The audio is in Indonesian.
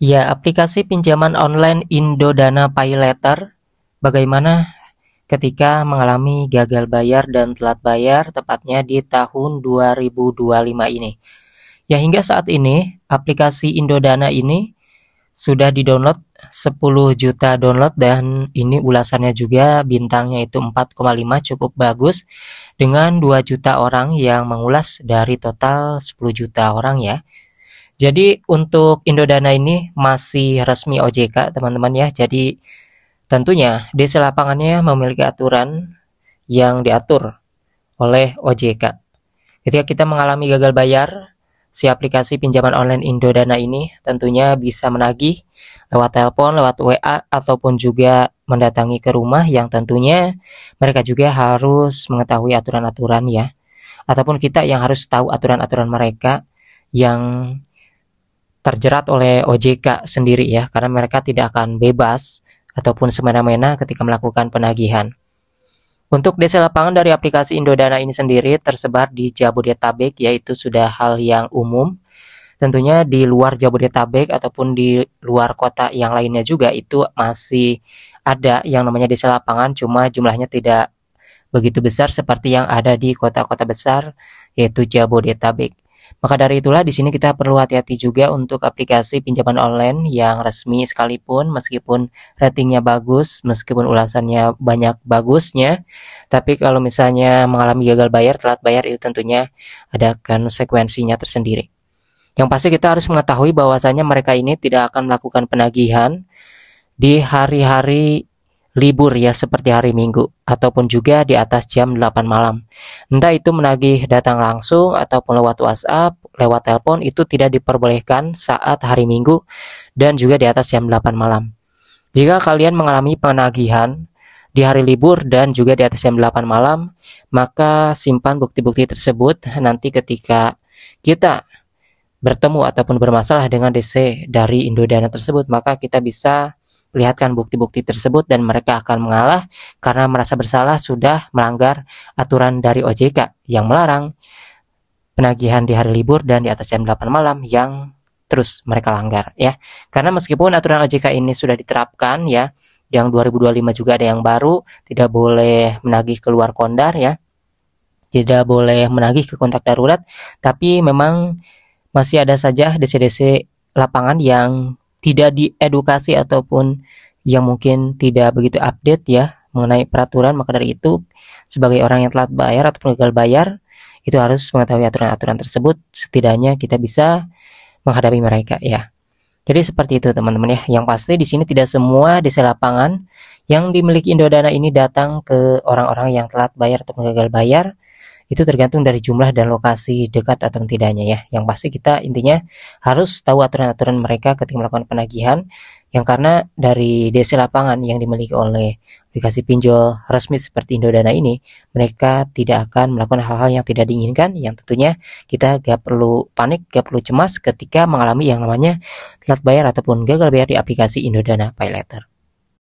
Ya, aplikasi pinjaman online Indodana PayLater, bagaimana ketika mengalami gagal bayar dan telat bayar tepatnya di tahun 2025 ini. Ya, hingga saat ini aplikasi Indodana ini sudah di-download 10 juta download dan ini ulasannya juga bintangnya itu 4,5 cukup bagus dengan 2 juta orang yang mengulas dari total 10 juta orang ya. Jadi untuk Indodana ini masih resmi OJK teman-teman ya. Jadi tentunya DC lapangannya memiliki aturan yang diatur oleh OJK. Ketika kita mengalami gagal bayar, si aplikasi pinjaman online Indodana ini tentunya bisa menagih lewat telepon, lewat WA, ataupun juga mendatangi ke rumah yang tentunya mereka juga harus mengetahui aturan-aturan ya. Ataupun kita yang harus tahu aturan-aturan mereka yang terjerat oleh OJK sendiri ya, karena mereka tidak akan bebas ataupun semena-mena ketika melakukan penagihan. Untuk DC lapangan dari aplikasi Indodana ini sendiri tersebar di Jabodetabek, yaitu sudah hal yang umum. Tentunya di luar Jabodetabek ataupun di luar kota yang lainnya juga itu masih ada yang namanya DC lapangan, cuma jumlahnya tidak begitu besar seperti yang ada di kota-kota besar yaitu Jabodetabek. Maka dari itulah di sini kita perlu hati-hati juga untuk aplikasi pinjaman online yang resmi sekalipun, meskipun ratingnya bagus, meskipun ulasannya banyak bagusnya, tapi kalau misalnya mengalami gagal bayar, telat bayar, itu tentunya ada konsekuensinya tersendiri. Yang pasti kita harus mengetahui bahwasanya mereka ini tidak akan melakukan penagihan di hari-hari libur ya, seperti hari Minggu ataupun juga di atas jam 8 malam. Entah itu menagih datang langsung ataupun lewat WhatsApp, lewat telepon, itu tidak diperbolehkan saat hari Minggu dan juga di atas jam 8 malam. Jika kalian mengalami penagihan di hari libur dan juga di atas jam 8 malam, maka simpan bukti-bukti tersebut. Nanti ketika kita bertemu ataupun bermasalah dengan DC dari Indodana tersebut, maka kita bisa lihatkan bukti-bukti tersebut dan mereka akan mengalah karena merasa bersalah sudah melanggar aturan dari OJK yang melarang penagihan di hari libur dan di atas jam 8 malam yang terus mereka langgar ya. Karena meskipun aturan OJK ini sudah diterapkan ya, yang 2025 juga ada yang baru, tidak boleh menagih keluar kondar ya, tidak boleh menagih ke kontak darurat, tapi memang masih ada saja DC-DC lapangan yang tidak diedukasi ataupun yang mungkin tidak begitu update ya mengenai peraturan. Maka dari itu sebagai orang yang telat bayar ataupun gagal bayar, itu harus mengetahui aturan-aturan tersebut, setidaknya kita bisa menghadapi mereka ya. Jadi seperti itu teman-teman ya. Yang pasti di sini tidak semua DC lapangan yang dimiliki Indodana ini datang ke orang-orang yang telat bayar ataupun gagal bayar. Itu tergantung dari jumlah dan lokasi dekat atau tidaknya ya. Yang pasti kita intinya harus tahu aturan-aturan mereka ketika melakukan penagihan, yang karena dari DC lapangan yang dimiliki oleh aplikasi pinjol resmi seperti Indodana ini, mereka tidak akan melakukan hal-hal yang tidak diinginkan, yang tentunya kita gak perlu panik, gak perlu cemas ketika mengalami yang namanya telat bayar ataupun gagal bayar di aplikasi Indodana PayLater.